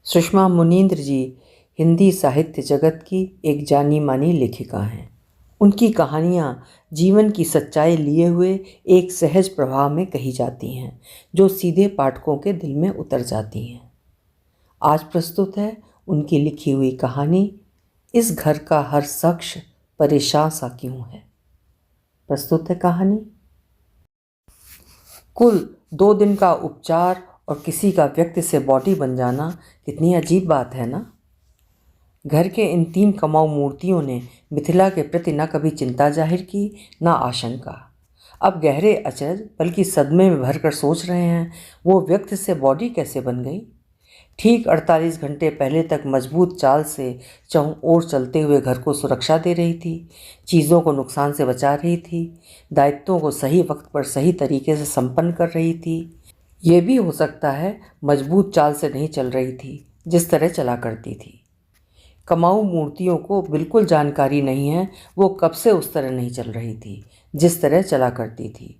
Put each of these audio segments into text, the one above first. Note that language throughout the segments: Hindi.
सुषमा मुनींद्र जी हिंदी साहित्य जगत की एक जानी मानी लेखिका हैं। उनकी कहानियाँ जीवन की सच्चाई लिए हुए एक सहज प्रवाह में कही जाती हैं, जो सीधे पाठकों के दिल में उतर जाती हैं। आज प्रस्तुत है उनकी लिखी हुई कहानी इस घर का हर शख्स परेशान सा क्यों है। प्रस्तुत है कहानी। कुल 2 दिन का उपचार और किसी का व्यक्ति से बॉडी बन जाना कितनी अजीब बात है ना। घर के इन 3 कमाऊ मूर्तियों ने मिथिला के प्रति न कभी चिंता जाहिर की, न आशंका। अब गहरे अचरज बल्कि सदमे में भरकर सोच रहे हैं, वो व्यक्ति से बॉडी कैसे बन गई। ठीक 48 घंटे पहले तक मजबूत चाल से चौं ओर चलते हुए घर को सुरक्षा दे रही थी, चीज़ों को नुकसान से बचा रही थी, दायित्वों को सही वक्त पर सही तरीके से संपन्न कर रही थी। ये भी हो सकता है मजबूत चाल से नहीं चल रही थी जिस तरह चला करती थी। कमाऊ मूर्तियों को बिल्कुल जानकारी नहीं है वो कब से उस तरह नहीं चल रही थी जिस तरह चला करती थी।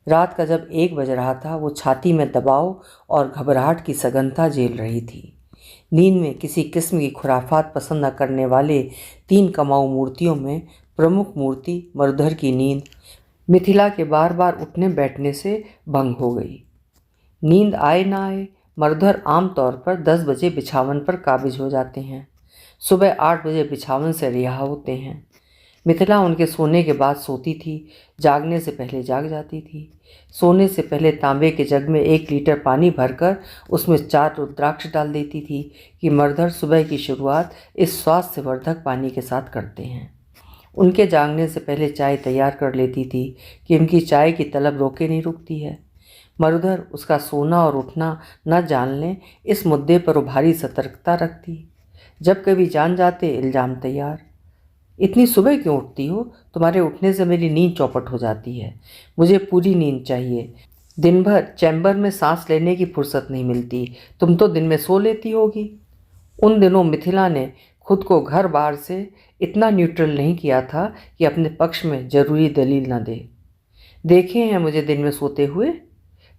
रात का जब 1 बज रहा था, वो छाती में दबाव और घबराहट की सघनता झेल रही थी। नींद में किसी किस्म की खुराफात पसंद न करने वाले 3 कमाऊ मूर्तियों में प्रमुख मूर्ति मरुधर की नींद मिथिला के बार बार उठने बैठने से भंग हो गई। नींद आए ना आए, मरुधर आमतौर पर 10 बजे बिछावन पर काबिज हो जाते हैं। सुबह 8 बजे बिछावन से रिहा होते हैं। मिथिला उनके सोने के बाद सोती थी, जागने से पहले जाग जाती थी। सोने से पहले तांबे के जग में 1 लीटर पानी भरकर उसमें 4 रुद्राक्ष डाल देती थी कि मरुधर सुबह की शुरुआत इस स्वास्थ्यवर्धक पानी के साथ करते हैं। उनके जागने से पहले चाय तैयार कर लेती थी कि उनकी चाय की तलब रोके नहीं रुकती है। मरुधर उसका सोना और उठना न जान लें, इस मुद्दे पर वो भारी सतर्कता रखती। जब कभी जान जाते, इल्ज़ाम तैयार। इतनी सुबह क्यों उठती हो? तुम्हारे उठने से मेरी नींद चौपट हो जाती है। मुझे पूरी नींद चाहिए। दिन भर चैम्बर में सांस लेने की फुर्सत नहीं मिलती। तुम तो दिन में सो लेती होगी। उन दिनों मिथिला ने खुद को घर बार से इतना न्यूट्रल नहीं किया था कि अपने पक्ष में ज़रूरी दलील न दे। देखे हैं मुझे दिन में सोते हुए।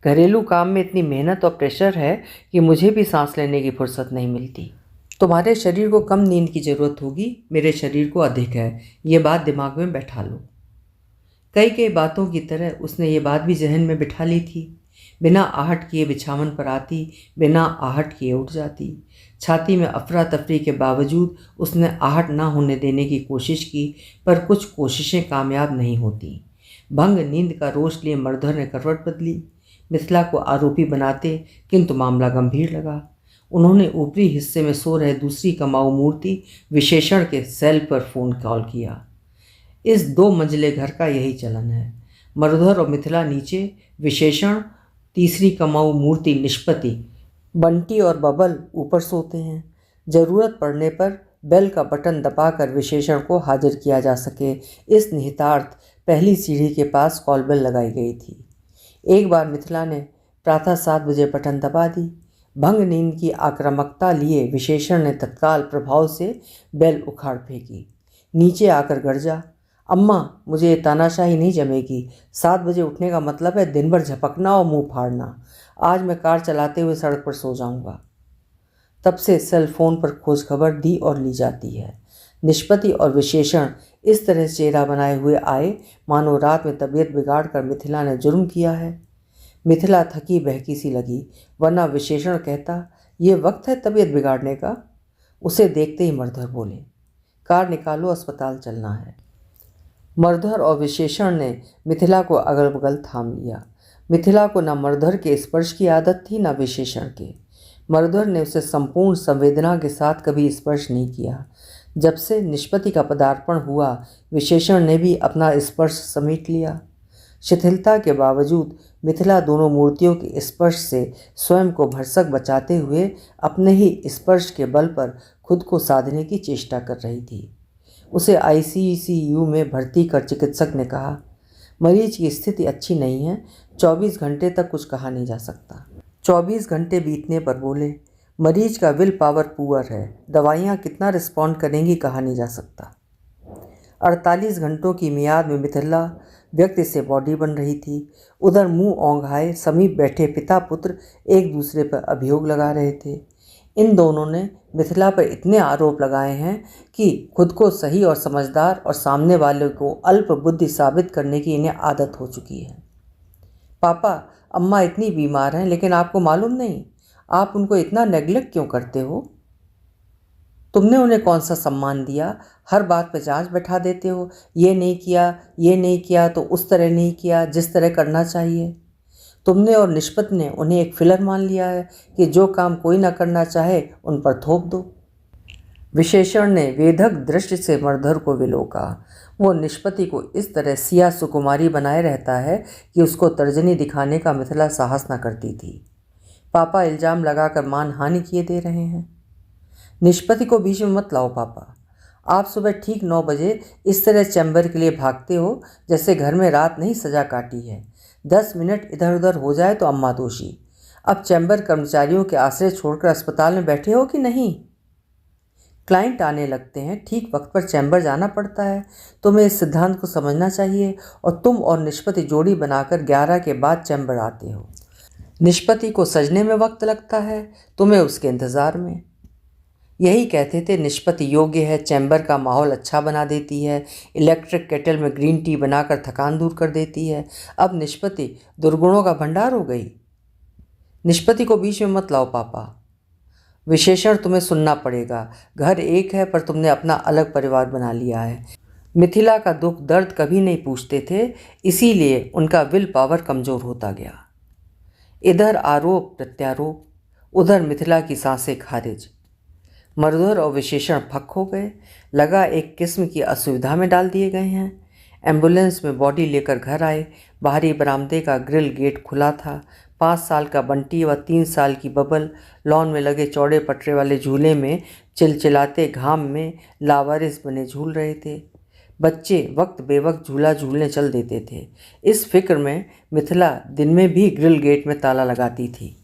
घरेलू काम में इतनी मेहनत और प्रेशर है कि मुझे भी सांस लेने की फुर्सत नहीं मिलती। तुम्हारे शरीर को कम नींद की ज़रूरत होगी, मेरे शरीर को अधिक है। ये बात दिमाग में बैठा लो। कई बातों की तरह उसने ये बात भी जहन में बिठा ली थी। बिना आहट किए बिछावन पर आती, बिना आहट किए उठ जाती। छाती में अफरा तफरी के बावजूद उसने आहट ना होने देने की कोशिश की, पर कुछ कोशिशें कामयाब नहीं होती। भंग नींद का रोष लिए मरुधर ने करवट बदली। मिथिला को आरोपी बनाते, किंतु मामला गंभीर लगा। उन्होंने ऊपरी हिस्से में सो रहे दूसरी कमाऊ मूर्ति विशेषण के सेल पर फ़ोन कॉल किया। इस 2 मंजिले घर का यही चलन है। मरुधर और मिथिला नीचे, विशेषण, तीसरी कमाऊ मूर्ति निष्पति, बंटी और बबल ऊपर सोते हैं। ज़रूरत पड़ने पर बेल का बटन दबाकर विशेषण को हाजिर किया जा सके, इस निहितार्थ पहली सीढ़ी के पास कॉल बेल लगाई गई थी। एक बार मिथिला ने प्रातः 7 बजे बटन दबा दी। भंग नींद की आक्रामकता लिए विशेषण ने तत्काल प्रभाव से बेल उखाड़ फेंकी। नीचे आकर गरजा, अम्मा मुझे ये तानाशाही नहीं जमेगी। 7 बजे उठने का मतलब है दिन भर झपकना और मुंह फाड़ना। आज मैं कार चलाते हुए सड़क पर सो जाऊंगा। तब से सेल फोन पर खोज खबर दी और ली जाती है। निष्पति और विशेषण इस तरह चेहरा बनाए हुए आए मानो रात में तबीयत बिगाड़ कर मिथिला ने जुर्म किया है। मिथिला थकी बहकी सी लगी, वरना विशेषण कहता ये वक्त है तबीयत बिगाड़ने का। उसे देखते ही मरुधर बोले, कार निकालो, अस्पताल चलना है। मरुधर और विशेषण ने मिथिला को अगल बगल थाम लिया। मिथिला को न मरुधर के स्पर्श की आदत थी, न विशेषण के। मरुधर ने उसे संपूर्ण संवेदना के साथ कभी स्पर्श नहीं किया। जब से निष्पति का पदार्पण हुआ, विशेषण ने भी अपना स्पर्श समेट लिया। शिथिलता के बावजूद मिथिला दोनों मूर्तियों के स्पर्श से स्वयं को भरसक बचाते हुए अपने ही स्पर्श के बल पर खुद को साधने की चेष्टा कर रही थी। उसे आईसीयू में भर्ती कर चिकित्सक ने कहा, मरीज की स्थिति अच्छी नहीं है, 24 घंटे तक कुछ कहा नहीं जा सकता। 24 घंटे बीतने पर बोले, मरीज का विल पावर पुअर है, दवाइयाँ कितना रिस्पॉन्ड करेंगी कहा नहीं जा सकता। 48 घंटों की मियाद में मिथिला व्यक्ति से बॉडी बन रही थी। उधर मुंह औंघाए समीप बैठे पिता पुत्र एक दूसरे पर अभियोग लगा रहे थे। इन दोनों ने मिथिला पर इतने आरोप लगाए हैं कि खुद को सही और समझदार और सामने वाले को अल्प बुद्धि साबित करने की इन्हें आदत हो चुकी है। पापा, अम्मा इतनी बीमार हैं लेकिन आपको मालूम नहीं, आप उनको इतना नेग्लेक्ट क्यों करते हो? तुमने उन्हें कौन सा सम्मान दिया? हर बात पे जांच बैठा देते हो, ये नहीं किया तो उस तरह नहीं किया जिस तरह करना चाहिए। तुमने और निष्पत ने उन्हें एक फिलर मान लिया है कि जो काम कोई ना करना चाहे उन पर थोप दो। विशेषण ने वेधक दृष्टि से मरधर को विलोका। वो निष्पति को इस तरह सिया सुकुमारी बनाए रहता है कि उसको तर्जनी दिखाने का मिथिला साहस न करती थी। पापा इल्जाम लगाकर मानहानि किए दे रहे हैं। निष्पति को बीच में मत लाओ पापा। आप सुबह ठीक 9 बजे इस तरह चैम्बर के लिए भागते हो जैसे घर में रात नहीं सजा काटी है। 10 मिनट इधर उधर हो जाए तो अम्मा दोषी। अब चैम्बर कर्मचारियों के आश्रय छोड़कर अस्पताल में बैठे हो कि नहीं? क्लाइंट आने लगते हैं, ठीक वक्त पर चैम्बर जाना पड़ता है। तुम्हें इस सिद्धांत को समझना चाहिए और तुम और निष्पति जोड़ी बनाकर 11 के बाद चैम्बर आते हो। निष्पति को सजने में वक्त लगता है, तुम्हें उसके इंतज़ार में। यही कहते थे निष्पति योग्य है, चैम्बर का माहौल अच्छा बना देती है, इलेक्ट्रिक केटल में ग्रीन टी बनाकर थकान दूर कर देती है। अब निष्पति दुर्गुणों का भंडार हो गई। निष्पति को बीच में मत लाओ पापा। विशेषण तुम्हें सुनना पड़ेगा। घर एक है पर तुमने अपना अलग परिवार बना लिया है। मिथिला का दुख दर्द कभी नहीं पूछते थे, इसीलिए उनका विल पावर कमज़ोर होता गया। इधर आरोप प्रत्यारोप, उधर मिथिला की सांसें खारिज। मरधर और विशेषण फक हो गए। लगा एक किस्म की असुविधा में डाल दिए गए हैं। एम्बुलेंस में बॉडी लेकर घर आए। बाहरी बरामदे का ग्रिल गेट खुला था। 5 साल का बंटी व 3 साल की बबल लॉन में लगे चौड़े पटरे वाले झूले में चिलचिलाते घाम में लावारिस बने झूल रहे थे। बच्चे वक्त बेवक्त झूला झूलने चल देते थे। इस फिक्र में मिथिला दिन में भी ग्रिल गेट में ताला लगाती थी।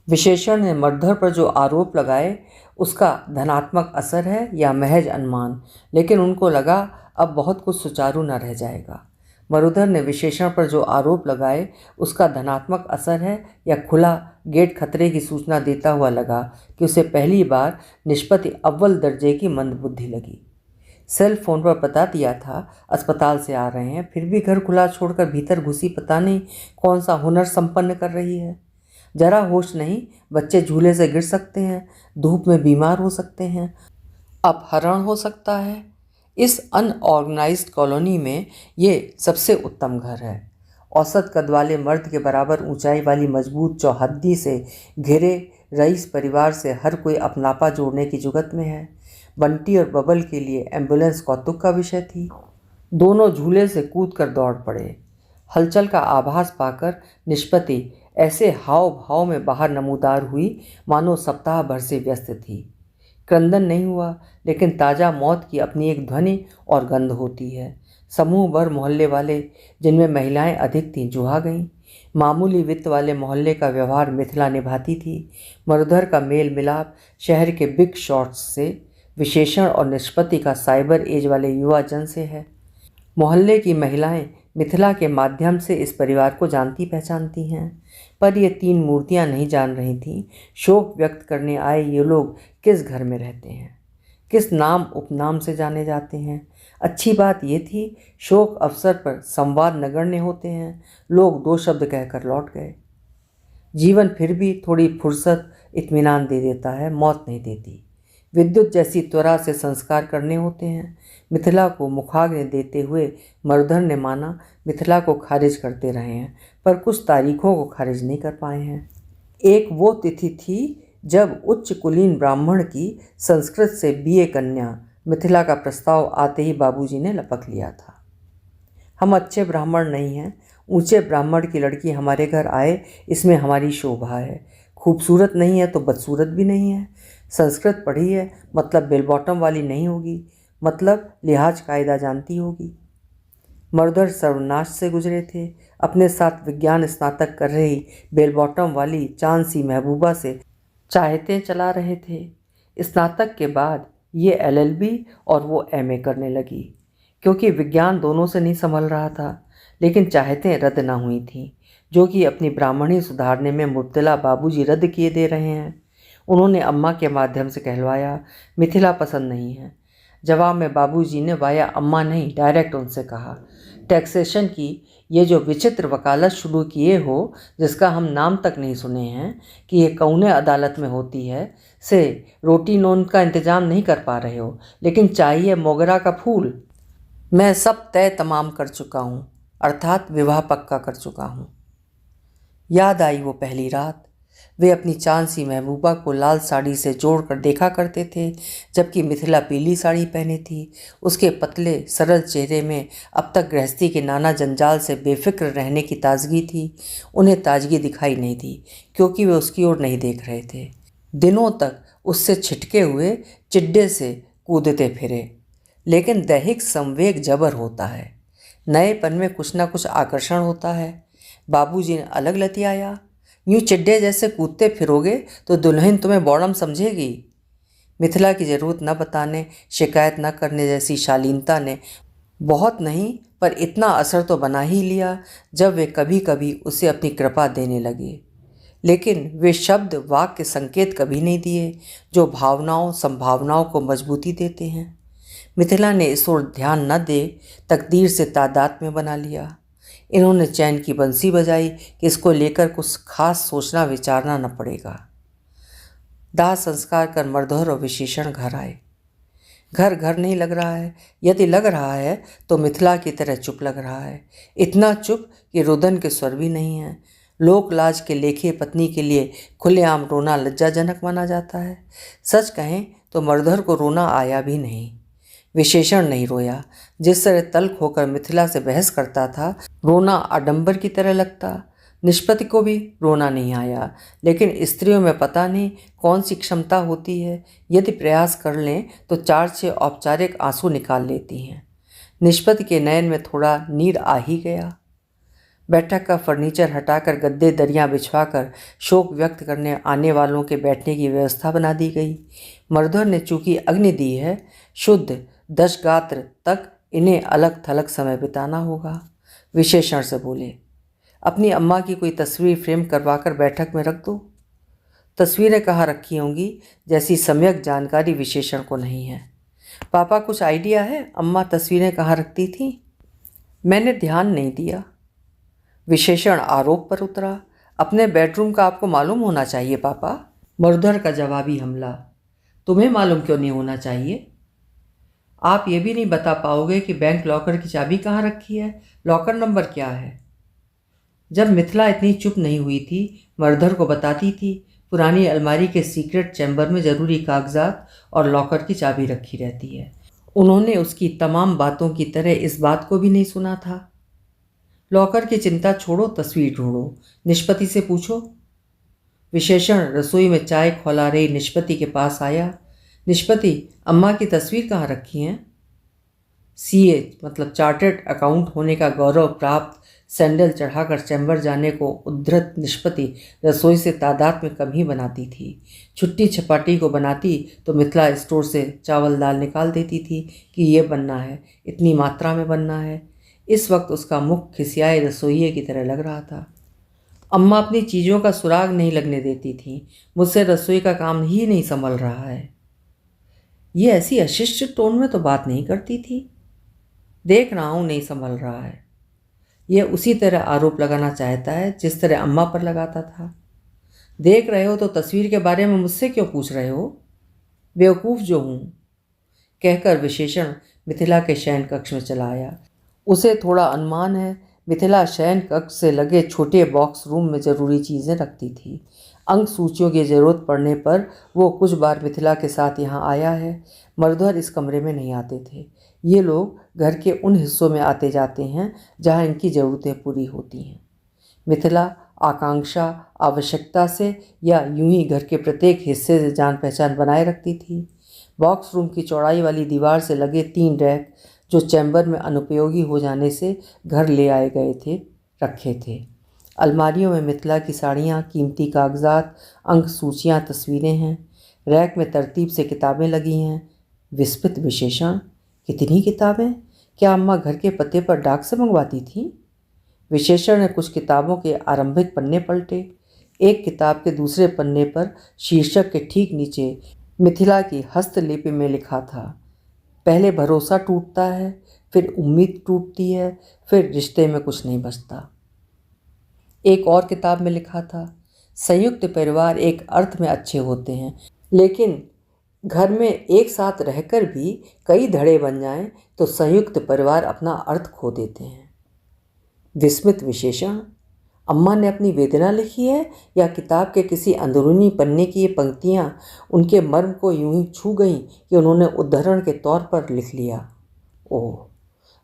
विशेषण ने मरधर पर जो आरोप लगाए उसका धनात्मक असर है या महज अनुमान, लेकिन उनको लगा अब बहुत कुछ सुचारू न रह जाएगा। मरुधर ने विशेषण पर जो आरोप लगाए उसका धनात्मक असर है या खुला गेट खतरे की सूचना देता हुआ लगा कि उसे पहली बार निष्पति अव्वल दर्जे की मंदबुद्धि लगी। सेल फोन पर बता दिया था अस्पताल से आ रहे हैं, फिर भी घर खुला छोड़कर भीतर घुसी पता नहीं कौन सा हुनर संपन्न कर रही है। जरा होश नहीं, बच्चे झूले से गिर सकते हैं, धूप में बीमार हो सकते हैं, अपहरण हो सकता है। इस अनऑर्गेनाइज्ड कॉलोनी में ये सबसे उत्तम घर है। औसत कद वाले मर्द के बराबर ऊंचाई वाली मजबूत चौहद्दी से घिरे रईस परिवार से हर कोई अपनापा जोड़ने की जुगत में है। बंटी और बबल के लिए एम्बुलेंस कौतुक का विषय थी। दोनों झूले से कूद कर दौड़ पड़े। हलचल का आभास पाकर निष्पति ऐसे हाव भाव में बाहर नमूदार हुई मानो सप्ताह भर से व्यस्त थी। क्रंदन नहीं हुआ, लेकिन ताज़ा मौत की अपनी एक ध्वनि और गंध होती है। समूह भर मोहल्ले वाले, जिनमें महिलाएं अधिक थीं, जुहा गईं। मामूली वित्त वाले मोहल्ले का व्यवहार मिथिला निभाती थी। मरुधर का मेल मिलाप शहर के बिग शॉट्स से, विशेषण और निष्पति का साइबर एज वाले युवा जन से है। मोहल्ले की महिलाएं मिथिला के माध्यम से इस परिवार को जानती पहचानती हैं, पर ये 3 मूर्तियां नहीं जान रही थीं शोक व्यक्त करने आए ये लोग किस घर में रहते हैं, किस नाम उपनाम से जाने जाते हैं। अच्छी बात ये थी शोक अवसर पर संवाद नगण्य होते हैं। लोग 2 शब्द कहकर लौट गए। जीवन फिर भी थोड़ी फुर्सत इत्मीनान दे देता है, मौत नहीं देती। विद्युत जैसी त्वरा से संस्कार करने होते हैं। मिथिला को मुखाग्नि देते हुए मरुधर ने माना मिथिला को खारिज करते रहे हैं, पर कुछ तारीखों को खारिज नहीं कर पाए हैं। एक वो तिथि थी जब उच्च कुलीन ब्राह्मण की संस्कृत से बीए कन्या मिथिला का प्रस्ताव आते ही बाबूजी ने लपक लिया था। हम अच्छे ब्राह्मण नहीं हैं, ऊंचे ब्राह्मण की लड़की हमारे घर आए इसमें हमारी शोभा है। खूबसूरत नहीं है तो बदसूरत भी नहीं है। संस्कृत पढ़ी है मतलब बेल बॉटम वाली नहीं होगी, मतलब लिहाज कायदा जानती होगी। मरुधर सर्वनाश से गुजरे थे। अपने साथ विज्ञान स्नातक कर रही बेल बॉटम वाली चांद सी महबूबा से चाहते चला रहे थे। स्नातक के बाद ये LLB और वो MA करने लगी, क्योंकि विज्ञान दोनों से नहीं संभल रहा था। लेकिन चाहते रद्द ना हुई थीं, जो कि अपनी ब्राह्मणी सुधारने में मुब्तला बाबूजी रद्द किए दे रहे हैं। उन्होंने अम्मा के माध्यम से कहलवाया, मिथिला पसंद नहीं है। जवाब में बाबूजी ने वाया अम्मा नहीं डायरेक्ट उनसे कहा, टैक्सेशन की ये जो विचित्र वकालत शुरू किए हो, जिसका हम नाम तक नहीं सुने हैं कि ये कौने अदालत में होती है, से रोटी नोन का इंतजाम नहीं कर पा रहे हो, लेकिन चाहिए मोगरा का फूल। मैं सब तय तमाम कर चुका हूँ, अर्थात विवाह पक्का कर चुका हूँ। याद आई वो पहली रात। वे अपनी चांद सी महबूबा को लाल साड़ी से जोड़कर देखा करते थे, जबकि मिथिला पीली साड़ी पहने थी। उसके पतले सरल चेहरे में अब तक गृहस्थी के नाना जंजाल से बेफिक्र रहने की ताजगी थी। उन्हें ताजगी दिखाई नहीं दी, क्योंकि वे उसकी ओर नहीं देख रहे थे। दिनों तक उससे छिटके हुए चिड्डे से कूदते फिरे, लेकिन दैहिक संवेग जबर होता है। नएपन में कुछ ना कुछ आकर्षण होता है। बाबूजी ने अलग लतियाया, यूं चिड्डे जैसे कूदते फिरोगे तो दुल्हन तुम्हें बौड़म समझेगी। मिथिला की जरूरत न बताने, शिकायत न करने जैसी शालीनता ने बहुत नहीं पर इतना असर तो बना ही लिया, जब वे कभी कभी उसे अपनी कृपा देने लगे। लेकिन वे शब्द वाक्य संकेत कभी नहीं दिए जो भावनाओं संभावनाओं को मजबूती देते हैं। मिथिला ने इस ओर ध्यान न दे तकदीर से तादाद में बना लिया। इन्होंने चैन की बंसी बजाई कि इसको लेकर कुछ खास सोचना विचारना न पड़ेगा। दाह संस्कार कर मरधर और विशेषण घर आए। घर घर नहीं लग रहा है, यदि लग रहा है तो मिथिला की तरह चुप लग रहा है। इतना चुप कि रुदन के स्वर भी नहीं है। लोक लाज के लेखे पत्नी के लिए खुलेआम रोना लज्जाजनक माना जाता है। सच कहें तो मरधर को रोना आया भी नहीं। विशेषण नहीं रोया। जिस तरह तल्ख होकर मिथिला से बहस करता था, रोना आडंबर की तरह लगता। निष्पत्ति को भी रोना नहीं आया, लेकिन स्त्रियों में पता नहीं कौन सी क्षमता होती है, यदि प्रयास कर लें तो 4-6 औपचारिक आंसू निकाल लेती हैं। निष्पत्ति के नयन में थोड़ा नीर आ ही गया। बैठक का फर्नीचर हटाकर गद्दे दरियां बिछवाकर शोक व्यक्त करने आने वालों के बैठने की व्यवस्था बना दी गई। मरधर ने चूंकि अग्नि दी है, शुद्ध 10 गात्र तक इन्हें अलग थलग समय बिताना होगा। विशेषण से बोले, अपनी अम्मा की कोई तस्वीर फ्रेम करवाकर बैठक में रख दो। तस्वीरें कहाँ रखी होंगी जैसी सम्यक जानकारी विशेषण को नहीं है। पापा कुछ आइडिया है अम्मा तस्वीरें कहाँ रखती थीं? मैंने ध्यान नहीं दिया। विशेषण आरोप पर उतरा, अपने बेडरूम का आपको मालूम होना चाहिए पापा। मरधर का जवाबी हमला, तुम्हें मालूम क्यों नहीं होना चाहिए? आप ये भी नहीं बता पाओगे कि बैंक लॉकर की चाबी कहाँ रखी है, लॉकर नंबर क्या है? जब मिथिला इतनी चुप नहीं हुई थी, मरधर को बताती थी पुरानी अलमारी के सीक्रेट चैम्बर में ज़रूरी कागजात और लॉकर की चाबी रखी रहती है। उन्होंने उसकी तमाम बातों की तरह इस बात को भी नहीं सुना था। लॉकर की चिंता छोड़ो, तस्वीर ढूंढो, निष्पत्ति से पूछो। विशेषण रसोई में चाय खौला रही निष्पत्ति के पास आया। निष्पत्ति, अम्मा की तस्वीर कहाँ रखी हैं? सीए मतलब चार्टर्ड अकाउंट होने का गौरव प्राप्त सैंडल चढ़ाकर चैम्बर जाने को उद्धृत निष्पत्ति रसोई से तादाद में कम ही बनाती थी। छुट्टी छपाटी को बनाती तो मिथिला स्टोर से चावल दाल निकाल देती थी कि ये बनना है, इतनी मात्रा में बनना है। इस वक्त उसका मुख खिसियाए रसोइये की तरह लग रहा था। अम्मा अपनी चीज़ों का सुराग नहीं लगने देती थी। मुझसे रसोई का काम ही नहीं संभल रहा है। ये ऐसी अशिष्ट टोन में तो बात नहीं करती थी। देख रहा हूँ नहीं संभल रहा है। यह उसी तरह आरोप लगाना चाहता है जिस तरह अम्मा पर लगाता था। देख रहे हो तो तस्वीर के बारे में मुझसे क्यों पूछ रहे हो? बेवकूफ़ जो हूँ, कहकर विशेषण मिथिला के शयन कक्ष में चला आया। उसे थोड़ा अनुमान है मिथिला शयन कक्ष से लगे छोटे बॉक्स रूम में ज़रूरी चीज़ें रखती थी। अंक सूचियों की ज़रूरत पड़ने पर वो कुछ बार मिथिला के साथ यहाँ आया है। मरधर इस कमरे में नहीं आते थे। ये लोग घर के उन हिस्सों में आते जाते हैं जहाँ इनकी ज़रूरतें पूरी होती हैं। मिथिला आकांक्षा आवश्यकता से या यूं ही घर के प्रत्येक हिस्से से जान पहचान बनाए रखती थी। बॉक्स रूम की चौड़ाई वाली दीवार से लगे 3 रैक जो चैम्बर में अनुपयोगी हो जाने से घर ले आए गए थे, रखे थे। अलमारियों में मिथिला की साड़ियाँ, कीमती कागजात, अंक सूचियाँ, तस्वीरें हैं। रैक में तरतीब से किताबें लगी हैं। विस्मित विशेषण, कितनी किताबें? क्या अम्मा घर के पते पर डाक से मंगवाती थीं? विशेषण ने कुछ किताबों के आरंभिक पन्ने पलटे। एक किताब के दूसरे पन्ने पर शीर्षक के ठीक नीचे मिथिला की हस्तलिपि में लिखा था, पहले भरोसा टूटता है, फिर उम्मीद टूटती है, फिर रिश्ते में कुछ नहीं बचता। एक और किताब में लिखा था, संयुक्त परिवार एक अर्थ में अच्छे होते हैं, लेकिन घर में एक साथ रहकर भी कई धड़े बन जाएं तो संयुक्त परिवार अपना अर्थ खो देते हैं। विस्मित विशेषण, अम्मा ने अपनी वेदना लिखी है या किताब के किसी अंदरूनी पन्ने की ये पंक्तियाँ उनके मर्म को यूं ही छू गईं कि उन्होंने उद्धरण के तौर पर लिख लिया। ओह,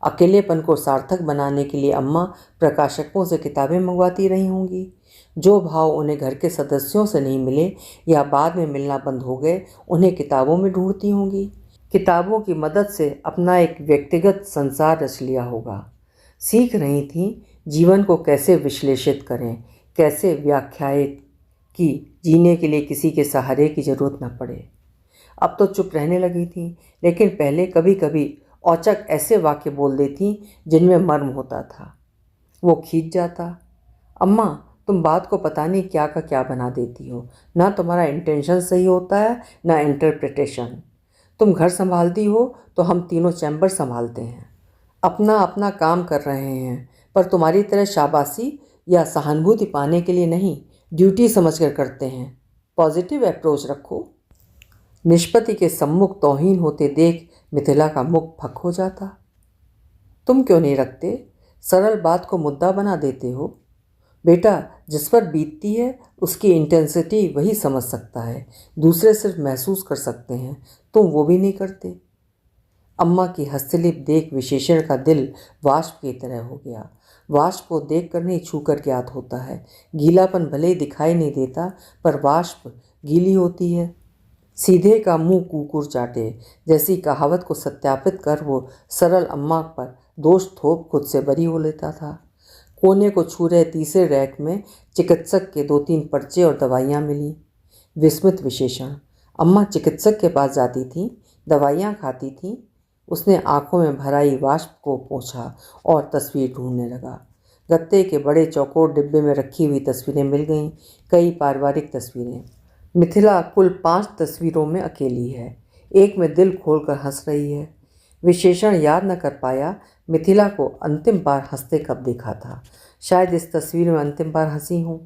अकेलेपन को सार्थक बनाने के लिए अम्मा प्रकाशकों से किताबें मंगवाती रही होंगी। जो भाव उन्हें घर के सदस्यों से नहीं मिले या बाद में मिलना बंद हो गए, उन्हें किताबों में ढूंढती होंगी। किताबों की मदद से अपना एक व्यक्तिगत संसार रच लिया होगा। सीख रही थीं जीवन को कैसे विश्लेषित करें, कैसे व्याख्यायित कि जीने के लिए किसी के सहारे की ज़रूरत न पड़े। अब तो चुप रहने लगी थीं, लेकिन पहले कभी कभी औचक ऐसे वाक्य बोल देती जिनमें मर्म होता था। वो खींच जाता, अम्मा तुम बात को पता नहीं क्या का क्या बना देती हो, ना तुम्हारा इंटेंशन सही होता है ना इंटरप्रिटेशन। तुम घर संभालती हो तो हम तीनों चैम्बर संभालते हैं, अपना अपना काम कर रहे हैं, पर तुम्हारी तरह शाबाशी या सहानुभूति पाने के लिए नहीं, ड्यूटी समझकर करते हैं। पॉजिटिव अप्रोच रखो। निष्पत्ति के सम्मुख तौहीन होते देख मिथिला का मुख फक हो जाता। तुम क्यों नहीं रखते? सरल बात को मुद्दा बना देते हो। बेटा, जिस पर बीतती है उसकी इंटेंसिटी वही समझ सकता है, दूसरे सिर्फ महसूस कर सकते हैं, तुम वो भी नहीं करते। अम्मा की हस्तलिप देख विशेषण का दिल वाष्प की तरह हो गया। वाष्प को देख कर नहीं, छू कर ज्ञात होता है। गीलापन भले ही दिखाई नहीं देता, पर वाष्प गीली होती है। सीधे का मुंह कुकुर चाटे जैसी कहावत को सत्यापित कर वो सरल अम्मा पर दोष थोप खुद से बरी हो लेता था। कोने को छू रहे तीसरे रैक में चिकित्सक के 2-3 पर्चे और दवाइयाँ मिली। विस्मित विशेषण, अम्मा चिकित्सक के पास जाती थीं, दवाइयाँ खाती थीं। उसने आंखों में भराई वाष्प को पोंछा और तस्वीर ढूंढने लगा। गत्ते के बड़े चौकोर डिब्बे में रखी हुई तस्वीरें मिल गईं, कई पारिवारिक तस्वीरें। मिथिला कुल 5 तस्वीरों में अकेली है, एक में दिल खोलकर हंस रही है। विशेषण याद न कर पाया मिथिला को अंतिम बार हंसते कब देखा था। शायद इस तस्वीर में अंतिम बार हंसी हूँ।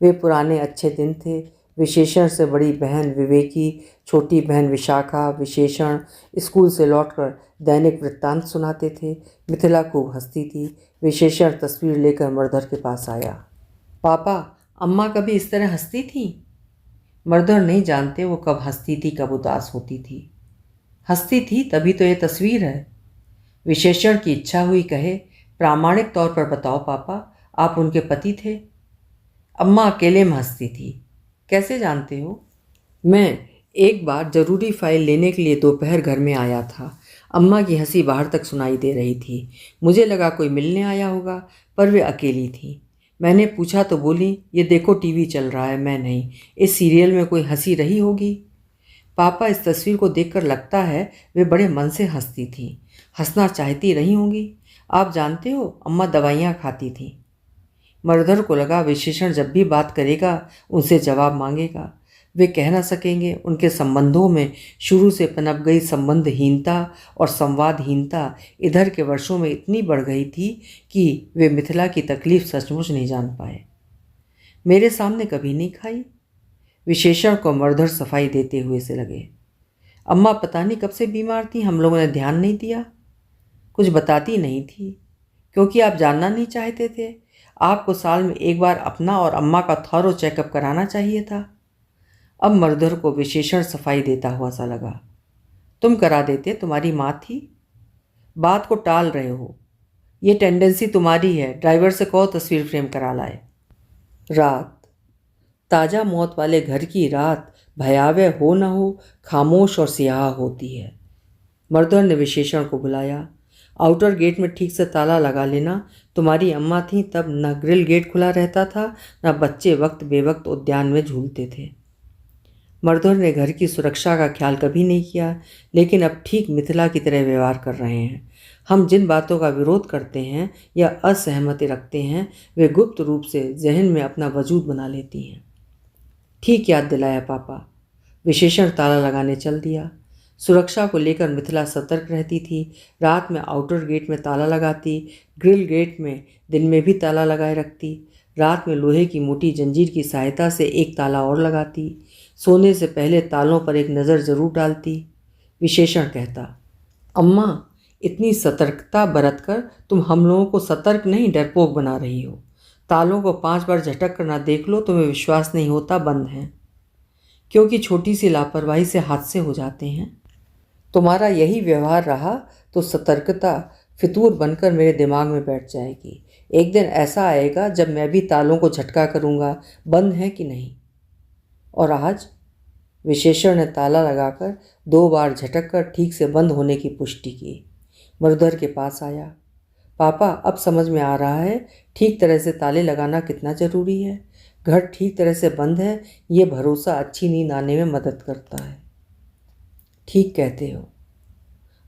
वे पुराने अच्छे दिन थे। विशेषण से बड़ी बहन विवेकी, छोटी बहन विशाखा, विशेषण स्कूल से लौटकर दैनिक वृत्तांत सुनाते थे। मिथिला खूब हंसती थी। विशेषण तस्वीर लेकर मरधर के पास आया। पापा, अम्मा कभी इस तरह हंसती थी? मरधर नहीं जानते वो कब हंसती थी, कब उदास होती थी। हंसती थी तभी तो ये तस्वीर है। विशेषण की इच्छा हुई कहे, प्रामाणिक तौर पर बताओ पापा, आप उनके पति थे? अम्मा अकेले में हंसती थी। कैसे जानते हो? मैं एक बार ज़रूरी फाइल लेने के लिए दोपहर घर में आया था। अम्मा की हंसी बाहर तक सुनाई दे रही थी। मुझे लगा कोई मिलने आया होगा, पर वे अकेली थी। मैंने पूछा तो बोली, ये देखो टीवी चल रहा है। मैं नहीं, इस सीरियल में कोई हंसी रही होगी। पापा, इस तस्वीर को देखकर लगता है वे बड़े मन से हंसती थीं, हंसना चाहती रही होंगी। आप जानते हो, अम्मा दवाइयाँ खाती थीं। मरधर को लगा विशेषण जब भी बात करेगा उनसे जवाब मांगेगा। वे कह न सकेंगे। उनके संबंधों में शुरू से पनप गई संबंधहीनता और संवादहीनता इधर के वर्षों में इतनी बढ़ गई थी कि वे मिथिला की तकलीफ सचमुच नहीं जान पाए। मेरे सामने कभी नहीं खाई। विशेषण को मरधर सफाई देते हुए से लगे। अम्मा पता नहीं कब से बीमार थी, हम लोगों ने ध्यान नहीं दिया। कुछ बताती नहीं थी क्योंकि आप जानना नहीं चाहते थे। आपको साल में एक बार अपना और अम्मा का थॉरो चेकअप कराना चाहिए था। अब मरधर को विशेषण सफाई देता हुआ सा लगा। तुम करा देते, तुम्हारी माँ थी। बात को टाल रहे हो, ये टेंडेंसी तुम्हारी है। ड्राइवर से कहो तस्वीर फ्रेम करा लाए। रात, ताज़ा मौत वाले घर की रात भयावह हो न हो, खामोश और सियाह होती है। मरधर ने विशेषण को बुलाया। आउटर गेट में ठीक से ताला लगा लेना। तुम्हारी अम्मा थी तब न ग्रिल गेट खुला रहता था, न बच्चे वक्त बेवक्त उद्यान में झूलते थे। मरधर ने घर की सुरक्षा का ख्याल कभी नहीं किया, लेकिन अब ठीक मिथिला की तरह व्यवहार कर रहे हैं। हम जिन बातों का विरोध करते हैं या असहमति रखते हैं, वे गुप्त रूप से जहन में अपना वजूद बना लेती हैं। ठीक याद दिलाया पापा। विशेषण ताला लगाने चल दिया। सुरक्षा को लेकर मिथिला सतर्क रहती थी। रात में आउटर गेट में ताला लगाती, ग्रिल गेट में दिन में भी ताला लगाए रखती। रात में लोहे की मोटी जंजीर की सहायता से एक ताला और लगाती। सोने से पहले तालों पर एक नज़र जरूर डालती। विशेषण कहता, अम्मा, इतनी सतर्कता बरतकर तुम हम लोगों को सतर्क नहीं डरपोक बना रही हो। तालों को 5 बार झटक कर ना देख लो, तुम्हें विश्वास नहीं होता बंद हैं, क्योंकि छोटी सी लापरवाही से हादसे हो जाते हैं। तुम्हारा यही व्यवहार रहा तो सतर्कता फितूर बनकर मेरे दिमाग में बैठ जाएगी। एक दिन ऐसा आएगा जब मैं भी तालों को झटका करूँगा, बंद है कि नहीं। और आज विशेषण ने ताला लगाकर 2 बार झटक कर ठीक से बंद होने की पुष्टि की। मरुधर के पास आया। पापा, अब समझ में आ रहा है ठीक तरह से ताले लगाना कितना ज़रूरी है। घर ठीक तरह से बंद है, ये भरोसा अच्छी नींद आने में मदद करता है। ठीक कहते हो।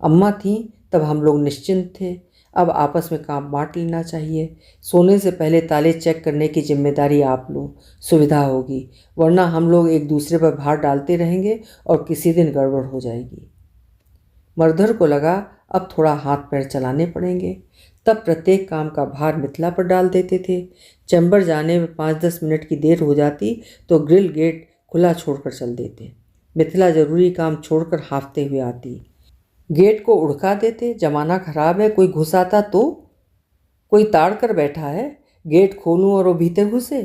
अम्मा थीं तब हम लोग निश्चिंत थे, अब आपस में काम बांट लेना चाहिए। सोने से पहले ताले चेक करने की जिम्मेदारी आप लो, सुविधा होगी, वरना हम लोग एक दूसरे पर भार डालते रहेंगे और किसी दिन गड़बड़ हो जाएगी। मरुधर को लगा अब थोड़ा हाथ पैर चलाने पड़ेंगे। तब प्रत्येक काम का भार मिथिला पर डाल देते थे। चैम्बर जाने में 5-10 मिनट की देर हो जाती तो ग्रिल गेट खुला छोड़कर चल देते। मिथिला जरूरी काम छोड़कर हांफते हुए आती। गेट को उड़का देते, जमाना खराब है, कोई घुस आता तो, कोई ताड़ कर बैठा है, गेट खोलूं और वो भीतर घुसे।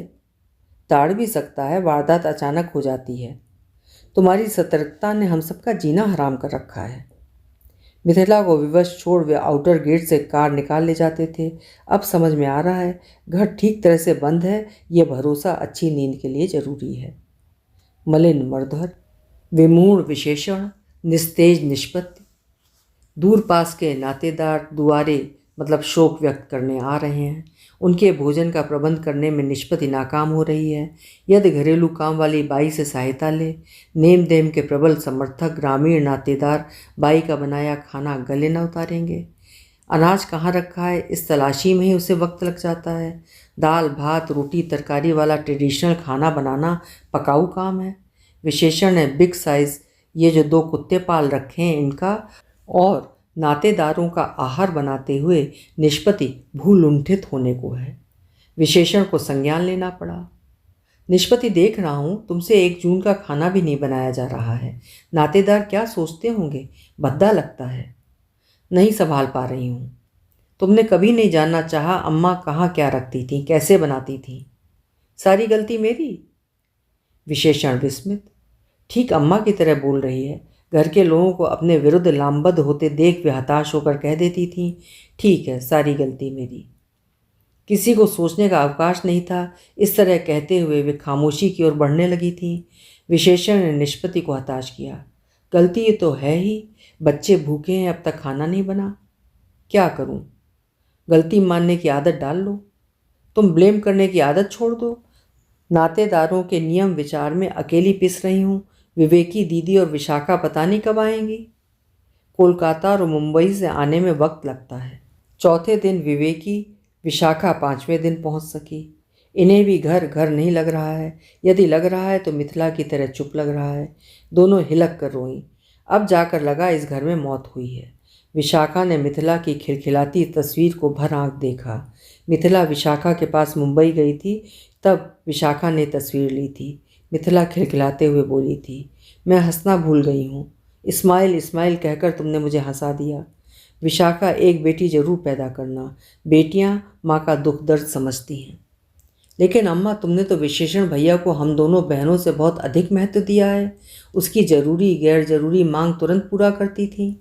ताड़ भी सकता है, वारदात अचानक हो जाती है। तुम्हारी सतर्कता ने हम सबका जीना हराम कर रखा है। मिथिला को विवश छोड़ वे आउटर गेट से कार निकाल ले जाते थे। अब समझ में आ रहा है घर ठीक तरह से बंद है, ये भरोसा अच्छी नींद के लिए जरूरी है। मलिन मरुधर, विमूढ़ विशेषण, निस्तेज निष्पत्ति। दूर पास के नातेदार दुआरे मतलब शोक व्यक्त करने आ रहे हैं। उनके भोजन का प्रबंध करने में निष्पत्ति नाकाम हो रही है। यदि घरेलू काम वाली बाई से सहायता ले। नेम देम के प्रबल समर्थक ग्रामीण नातेदार बाई का बनाया खाना गले न उतारेंगे। अनाज कहाँ रखा है, इस तलाशी में ही उसे वक्त लग जाता है। दाल भात रोटी तरकारी वाला ट्रेडिशनल खाना बनाना पकाऊ काम है। विशेषण है बिग साइज ये जो 2 कुत्ते पाल रखे हैं इनका और नातेदारों का आहार बनाते हुए निष्पत्ति भूलुंठित होने को है। विशेषण को संज्ञान लेना पड़ा। निष्पत्ति, देख रहा हूँ तुमसे 1 जून का खाना भी नहीं बनाया जा रहा है। नातेदार क्या सोचते होंगे, भद्दा लगता है। नहीं संभाल पा रही हूँ। तुमने कभी नहीं जानना चाहा अम्मा कहाँ क्या रखती थी, कैसे बनाती थी। सारी गलती मेरी। विशेषण विस्मित, ठीक अम्मा की तरह बोल रही है। घर के लोगों को अपने विरुद्ध लामबद्ध होते देख वे हताश होकर कह देती थी, ठीक है, सारी गलती मेरी। किसी को सोचने का अवकाश नहीं था। इस तरह कहते हुए वे खामोशी की ओर बढ़ने लगी थी। विशेषण ने निष्पत्ति को हताश किया। गलती ये तो है ही, बच्चे भूखे हैं, अब तक खाना नहीं बना। क्या करूं? गलती मानने की आदत डाल लो। तुम ब्लेम करने की आदत छोड़ दो। नातेदारों के नियम विचार में अकेली पिस रही हूँ। विवेकी दीदी और विशाखा पता नहीं कब आएंगी। कोलकाता और मुंबई से आने में वक्त लगता है। चौथे दिन विवेकी, विशाखा 5वें दिन पहुंच सकी। इन्हें भी घर घर नहीं लग रहा है। यदि लग रहा है तो मिथिला की तरह चुप लग रहा है। दोनों हिलक कर रोईं। अब जाकर लगा इस घर में मौत हुई है। विशाखा ने मिथिला की खिलखिलाती तस्वीर को भर आँख देखा। मिथिला विशाखा के पास मुंबई गई थी, तब विशाखा ने तस्वीर ली थी। मिथिला खिलखिलाते हुए बोली थी, मैं हंसना भूल गई हूँ। इस्माइल इस्माइल कहकर तुमने मुझे हंसा दिया। विशाखा, एक बेटी जरूर पैदा करना। बेटियाँ माँ का दुख दर्द समझती हैं। लेकिन अम्मा, तुमने तो विशेषण भैया को हम दोनों बहनों से बहुत अधिक महत्व दिया है। उसकी ज़रूरी गैर ज़रूरी मांग तुरंत पूरा करती थी।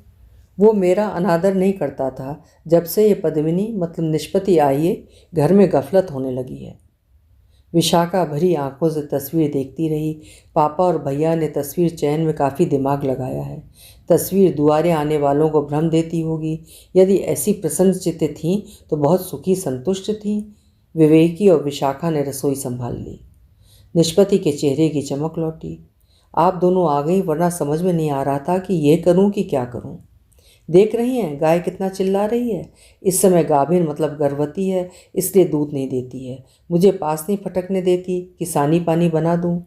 वो मेरा अनादर नहीं करता था। जब से ये पद्मिनी मतलब निष्पत्ति आई है, घर में गफलत होने लगी है। विशाखा भरी आंखों से तस्वीर देखती रही। पापा और भैया ने तस्वीर चयन में काफ़ी दिमाग लगाया है। तस्वीर दुआरे आने वालों को भ्रम देती होगी। यदि ऐसी प्रसन्नचित्त थीं तो बहुत सुखी संतुष्ट थीं। विवेकी और विशाखा ने रसोई संभाल ली। निष्पत्ति के चेहरे की चमक लौटी। आप दोनों आ गई, वरना समझ में नहीं आ रहा था कि ये करूं कि क्या करूं। देख रही हैं गाय कितना चिल्ला रही है। इस समय गाभिन मतलब गर्भवती है, इसलिए दूध नहीं देती है। मुझे पास नहीं फटकने देती कि सानी पानी बना दूं।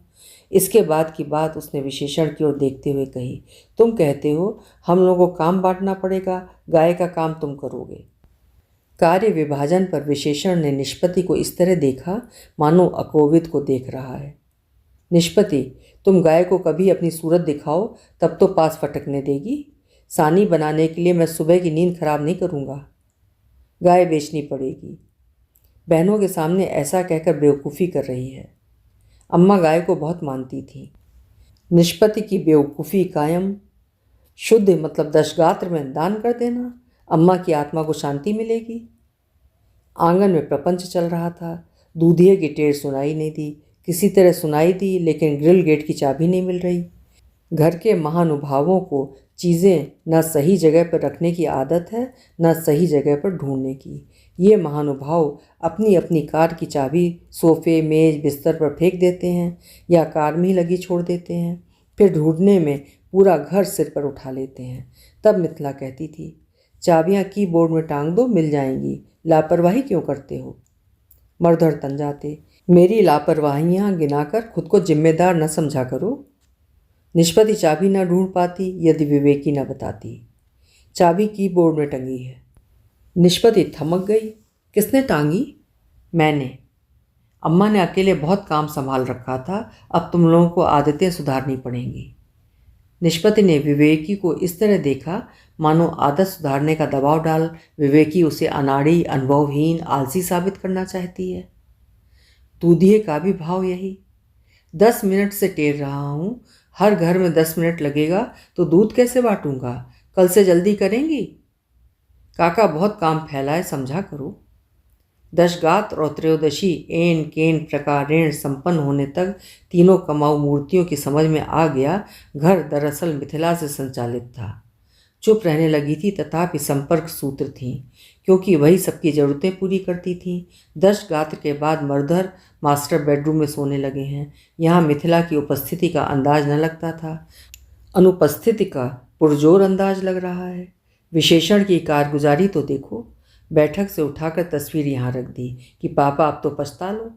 इसके बाद की बात उसने विशेषण की ओर देखते हुए कही, तुम कहते हो हम लोगों को काम बांटना पड़ेगा, गाय का काम तुम करोगे। कार्य विभाजन पर विशेषण ने निष्पत्ति को इस तरह देखा मानो अकोविद को देख रहा है। निष्पत्ति, तुम गाय को कभी अपनी सूरत दिखाओ, तब तो पास फटकने देगी। सानी बनाने के लिए मैं सुबह की नींद खराब नहीं करूँगा। गाय बेचनी पड़ेगी। बहनों के सामने ऐसा कहकर बेवकूफ़ी कर रही है। अम्मा गाय को बहुत मानती थी। निष्पत्ति की बेवकूफ़ी कायम। शुद्ध मतलब दशगात्र में दान कर देना, अम्मा की आत्मा को शांति मिलेगी। आंगन में प्रपंच चल रहा था। दूधिये की टेर सुनाई नहीं दी। किसी तरह सुनाई दी, लेकिन ग्रिल गेट की चाबी नहीं मिल रही। घर के महानुभावों को चीज़ें न सही जगह पर रखने की आदत है, न सही जगह पर ढूंढने की। ये महानुभाव अपनी अपनी कार की चाबी सोफे, मेज, बिस्तर पर फेंक देते हैं या कार में ही लगी छोड़ देते हैं। फिर ढूंढने में पूरा घर सिर पर उठा लेते हैं। तब मिथिला कहती थी, चाबियाँ कीबोर्ड में टांग दो, मिल जाएंगी, लापरवाही क्यों करते हो। मर्दर तन जाते, मेरी लापरवाहियाँ गिनाकर खुद को जिम्मेदार न समझा करो। निष्पत्ति चाबी न ढूंढ पाती यदि विवेकी न बताती। चाबी कीबोर्ड में टंगी है। निष्पत्ति थमक गई। किसने टांगी? मैंने। अम्मा ने अकेले बहुत काम संभाल रखा था, अब तुम लोगों को आदतें सुधारनी पड़ेंगी। निष्पत्ति ने विवेकी को इस तरह देखा मानो आदत सुधारने का दबाव डाल विवेकी उसे अनाड़ी, अनुभवहीन, आलसी साबित करना चाहती है। दूधिये का भी भाव यही। 10 मिनट से टेर रहा हूँ, हर घर में 10 मिनट लगेगा तो दूध कैसे बांटूंगा। कल से जल्दी करेंगी। काका बहुत काम फैलाए, समझा करो। दशगात और त्रयोदशी एन केन प्रकारेण संपन्न होने तक तीनों कमाऊ मूर्तियों की समझ में आ गया घर दरअसल मिथिला से संचालित था। चुप रहने लगी थी, तथापि संपर्क सूत्र थी, क्योंकि वही सबकी ज़रूरतें पूरी करती थीं। 10 गात्र के बाद मर्दर मास्टर बेडरूम में सोने लगे हैं। यहाँ मिथिला की उपस्थिति का अंदाज न लगता था, अनुपस्थिति का पुरजोर अंदाज लग रहा है। विशेषण की कारगुजारी तो देखो। बैठक से उठाकर तस्वीर यहाँ रख दी कि पापा अब तो पछता लो।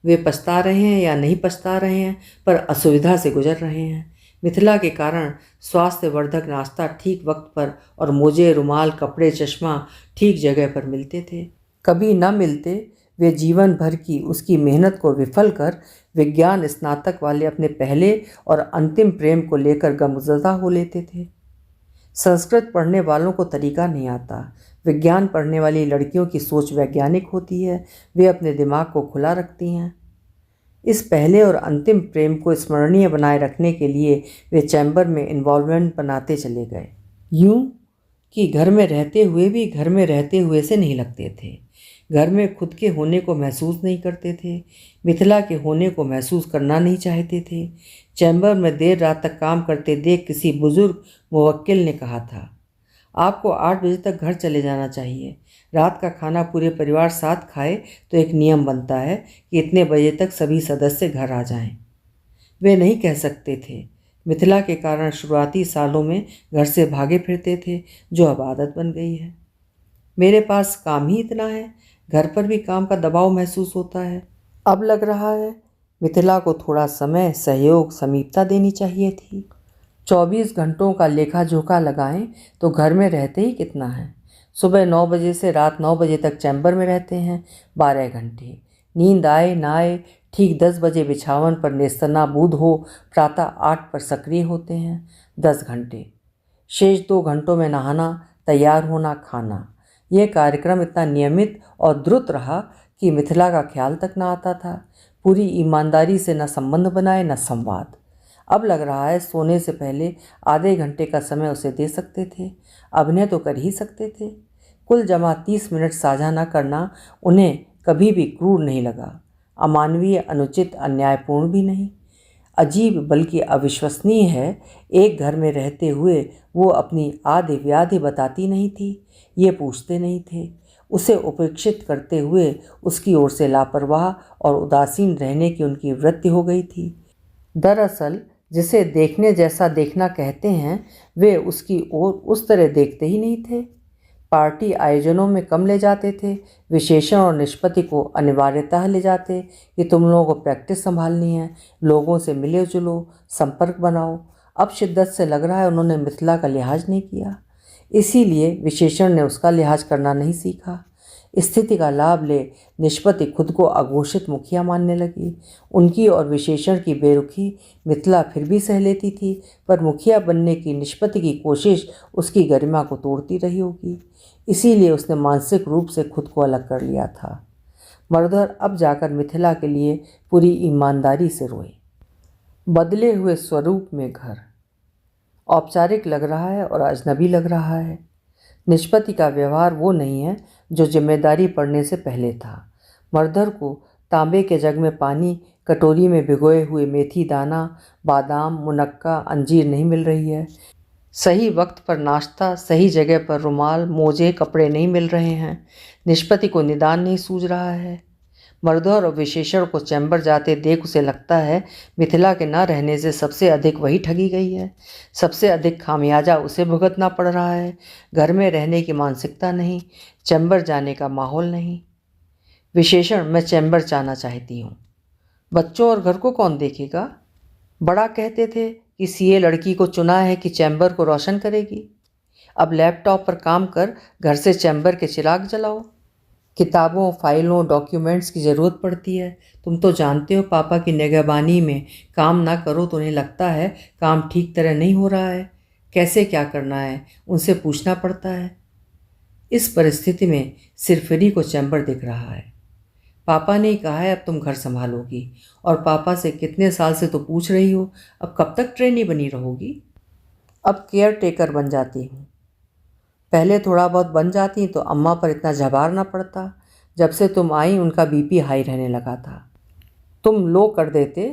वे पछता रहे हैं या नहीं पछता रहे हैं, पर असुविधा से गुजर रहे हैं। मिथिला के कारण स्वास्थ्यवर्धक नाश्ता ठीक वक्त पर और मोजे, रुमाल, कपड़े, चश्मा ठीक जगह पर मिलते थे। कभी न मिलते वे जीवन भर की उसकी मेहनत को विफल कर विज्ञान स्नातक वाले अपने पहले और अंतिम प्रेम को लेकर गमज़दा हो लेते थे। संस्कृत पढ़ने वालों को तरीका नहीं आता। विज्ञान पढ़ने वाली लड़कियों की सोच वैज्ञानिक होती है, वे अपने दिमाग को खुला रखती हैं। इस पहले और अंतिम प्रेम को स्मरणीय बनाए रखने के लिए वे चैम्बर में इन्वॉल्वमेंट बनाते चले गए, यूं कि घर में रहते हुए भी घर में रहते हुए से नहीं लगते थे। घर में खुद के होने को महसूस नहीं करते थे, मिथिला के होने को महसूस करना नहीं चाहते थे। चैम्बर में देर रात तक काम करते देख किसी बुजुर्ग मुवक्किल ने कहा था, आपको 8 बजे तक घर चले जाना चाहिए। रात का खाना पूरे परिवार साथ खाए तो एक नियम बनता है कि इतने बजे तक सभी सदस्य घर आ जाएं। वे नहीं कह सकते थे। मिथिला के कारण शुरुआती सालों में घर से भागे फिरते थे, जो अब आदत बन गई है। मेरे पास काम ही इतना है, घर पर भी काम का दबाव महसूस होता है। अब लग रहा है मिथिला को थोड़ा समय, सहयोग, समीपता देनी चाहिए थी। 24 घंटों का लेखा जोखा लगाएं तो घर में रहते ही कितना है। सुबह 9 बजे से रात 9 बजे तक चैम्बर में रहते हैं, 12 घंटे। नींद आए ना आए, ठीक 10 बजे बिछावन पर नेस्तनाबूद हो, प्रातः 8 पर सक्रिय होते हैं, 10 घंटे। शेष 2 घंटों में नहाना, तैयार होना, खाना। यह कार्यक्रम इतना नियमित और द्रुत रहा कि मिथिला का ख्याल तक न आता था। पूरी ईमानदारी से न संबंध बनाए न संवाद। अब लग रहा है सोने से पहले आधे घंटे का समय उसे दे सकते थे, अभिनय तो कर ही सकते थे। कुल जमा 30 मिनट साझा न करना उन्हें कभी भी क्रूर नहीं लगा, अमानवीय, अनुचित, अन्यायपूर्ण भी नहीं। अजीब बल्कि अविश्वसनीय है, एक घर में रहते हुए वो अपनी आदि व्याधि बताती नहीं थी, ये पूछते नहीं थे। उसे उपेक्षित करते हुए उसकी ओर से लापरवाह और उदासीन रहने की उनकी वृत्ति हो गई थी। दरअसल जिसे देखने जैसा देखना कहते हैं, वे उसकी ओर उस तरह देखते ही नहीं थे। पार्टी आयोजनों में कम ले जाते थे। विशेषण और निष्पत्ति को अनिवार्यतः ले जाते कि तुम लोगों को प्रैक्टिस संभालनी है, लोगों से मिले जुलो, संपर्क बनाओ। अब शिद्दत से लग रहा है उन्होंने मिथिला का लिहाज नहीं किया, इसीलिए विशेषण ने उसका लिहाज करना नहीं सीखा। स्थिति का लाभ ले निष्पत्ति खुद को अघोषित मुखिया मानने लगी। उनकी और विशेषण की बेरुखी मिथिला फिर भी सह लेती थी, पर मुखिया बनने की निष्पत्ति की कोशिश उसकी गरिमा को तोड़ती रही होगी, इसीलिए उसने मानसिक रूप से खुद को अलग कर लिया था। मरुधर अब जाकर मिथिला के लिए पूरी ईमानदारी से रोए। बदले हुए स्वरूप में घर औपचारिक लग रहा है और अजनबी लग रहा है। निष्पत्ति का व्यवहार वो नहीं है जो जिम्मेदारी पड़ने से पहले था। मरुधर को तांबे के जग में पानी, कटोरी में भिगोए हुए मेथी दाना, बादाम, मुनक्का, अंजीर नहीं मिल रही है। सही वक्त पर नाश्ता, सही जगह पर रुमाल, मोजे, कपड़े नहीं मिल रहे हैं। निष्पत्ति को निदान नहीं सूझ रहा है। मरुधर और विशेषण को चैम्बर जाते देख उसे लगता है मिथिला के न रहने से सबसे अधिक वही ठगी गई है, सबसे अधिक खामियाजा उसे भुगतना पड़ रहा है। घर में रहने की मानसिकता नहीं, चैम्बर जाने का माहौल नहीं। विशेषण, मैं चैम्बर जाना चाहती हूँ। बच्चों और घर को कौन देखेगा? बड़ा कहते थे कि सीए लड़की को चुना है कि चैम्बर को रोशन करेगी। अब लैपटॉप पर काम कर घर से चैम्बर के चिराग जलाओ। किताबों, फाइलों, डॉक्यूमेंट्स की ज़रूरत पड़ती है। तुम तो जानते हो पापा की निगहबानी में काम ना करो तो उन्हें लगता है काम ठीक तरह नहीं हो रहा है, कैसे क्या करना है उनसे पूछना पड़ता है। इस परिस्थिति में सिरफिरी को चैम्बर दिख रहा है। पापा ने कहा है अब तुम घर संभालोगी, और पापा से कितने साल से तो पूछ रही हो, अब कब तक ट्रेनी बनी रहोगी? अब केयर टेकर बन जाती हूँ। पहले थोड़ा बहुत बन जाती तो अम्मा पर इतना झबार ना पड़ता। जब से तुम आई उनका बीपी हाई रहने लगा था। तुम लो कर देते,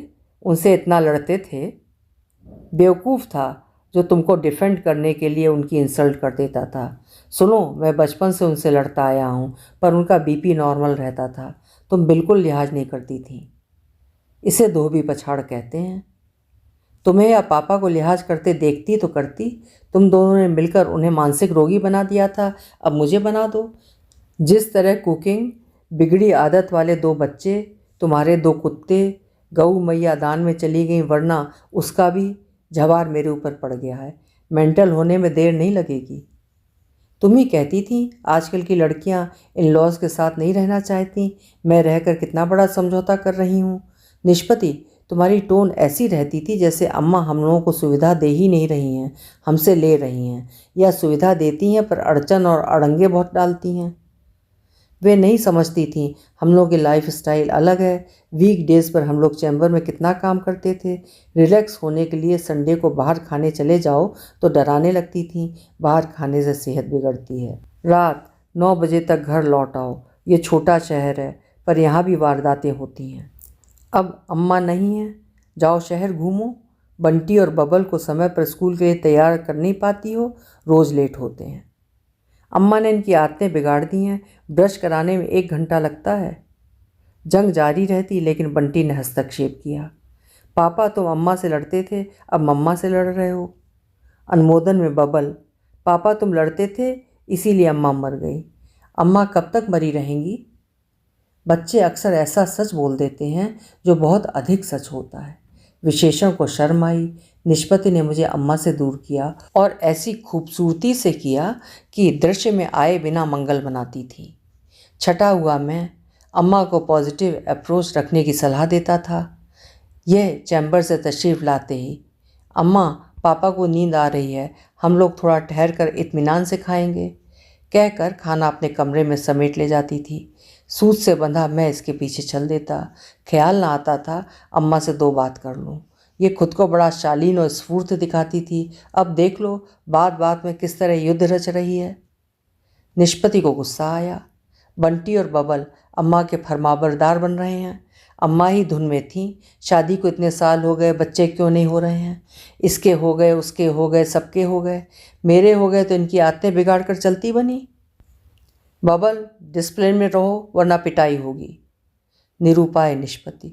उनसे इतना लड़ते थे। बेवकूफ़ था जो तुमको डिफेंड करने के लिए उनकी इंसल्ट कर देता था। सुनो, मैं बचपन से उनसे लड़ता आया हूँ, पर उनका बीपी नॉर्मल रहता था। तुम बिल्कुल लिहाज नहीं करती थी। इसे धोबी पछाड़ कहते हैं। तुम्हें या पापा को लिहाज करते देखती तो करती। तुम दोनों ने मिलकर उन्हें मानसिक रोगी बना दिया था, अब मुझे बना दो। जिस तरह कुकिंग, बिगड़ी आदत वाले 2 बच्चे, तुम्हारे 2 कुत्ते, गऊ मैया दान में चली गई, वरना उसका भी झबार मेरे ऊपर पड़ गया है। मेंटल होने में देर नहीं लगेगी। तुम ही कहती थी आजकल की लड़कियां इन लॉज के साथ नहीं रहना चाहती। मैं रहकर कितना बड़ा समझौता कर रही हूँ। निष्पत्ति, तुम्हारी टोन ऐसी रहती थी जैसे अम्मा हम लोगों को सुविधा दे ही नहीं रही हैं, हमसे ले रही हैं, या सुविधा देती हैं पर अड़चन और अड़ंगे बहुत डालती हैं। वे नहीं समझती थी हम लोग की लाइफ स्टाइल अलग है। वीक डेज़ पर हम लोग चैम्बर में कितना काम करते थे। रिलैक्स होने के लिए संडे को बाहर खाने चले जाओ तो डराने लगती थी, बाहर खाने से सेहत बिगड़ती है। रात 9 बजे तक घर लौट आओ। ये छोटा शहर है पर यहाँ भी वारदातें होती हैं। अब अम्मा नहीं है, जाओ शहर घूमो। बंटी और बबल को समय पर स्कूल के लिए तैयार कर नहीं पाती हो, रोज़ लेट होते हैं। अम्मा ने इनकी आदतें बिगाड़ दी हैं। ब्रश कराने में 1 घंटा लगता है। जंग जारी रहती लेकिन बंटी ने हस्तक्षेप किया। पापा तुम अम्मा से लड़ते थे, अब मम्मा से लड़ रहे हो। अनुमोदन में बबल, पापा तुम लड़ते थे इसीलिए अम्मा मर गई। अम्मा कब तक मरी रहेंगी? बच्चे अक्सर ऐसा सच बोल देते हैं जो बहुत अधिक सच होता है। विशेषण को शर्म आई। निष्पत्ति ने मुझे अम्मा से दूर किया और ऐसी खूबसूरती से किया कि दृश्य में आए बिना मंगल बनाती थी। छटा हुआ मैं अम्मा को पॉजिटिव अप्रोच रखने की सलाह देता था। यह चैम्बर से तशरीफ़ लाते ही, अम्मा पापा को नींद आ रही है, हम लोग थोड़ा ठहर कर इत्मीनान से खाएंगे, कहकर खाना अपने कमरे में समेट ले जाती थी। सूत से बंधा मैं इसके पीछे चल देता। ख्याल ना आता था अम्मा से 2 बात कर लूँ। ये खुद को बड़ा शालीन और स्फूर्त दिखाती थी। अब देख लो बात बात में किस तरह युद्ध रच रही है। निष्पत्ति को गुस्सा आया। बंटी और बबल अम्मा के फरमाबरदार बन रहे हैं। अम्मा ही धुन में थीं। शादी को इतने साल हो गए, बच्चे क्यों नहीं हो रहे हैं? इसके हो गए, उसके हो गए, सबके हो गए, मेरे हो गए तो इनकी आदतें बिगाड़ कर चलती बनी। बबल, डिसिप्लिन में रहो वरना पिटाई होगी। निरुपाय निष्पत्ति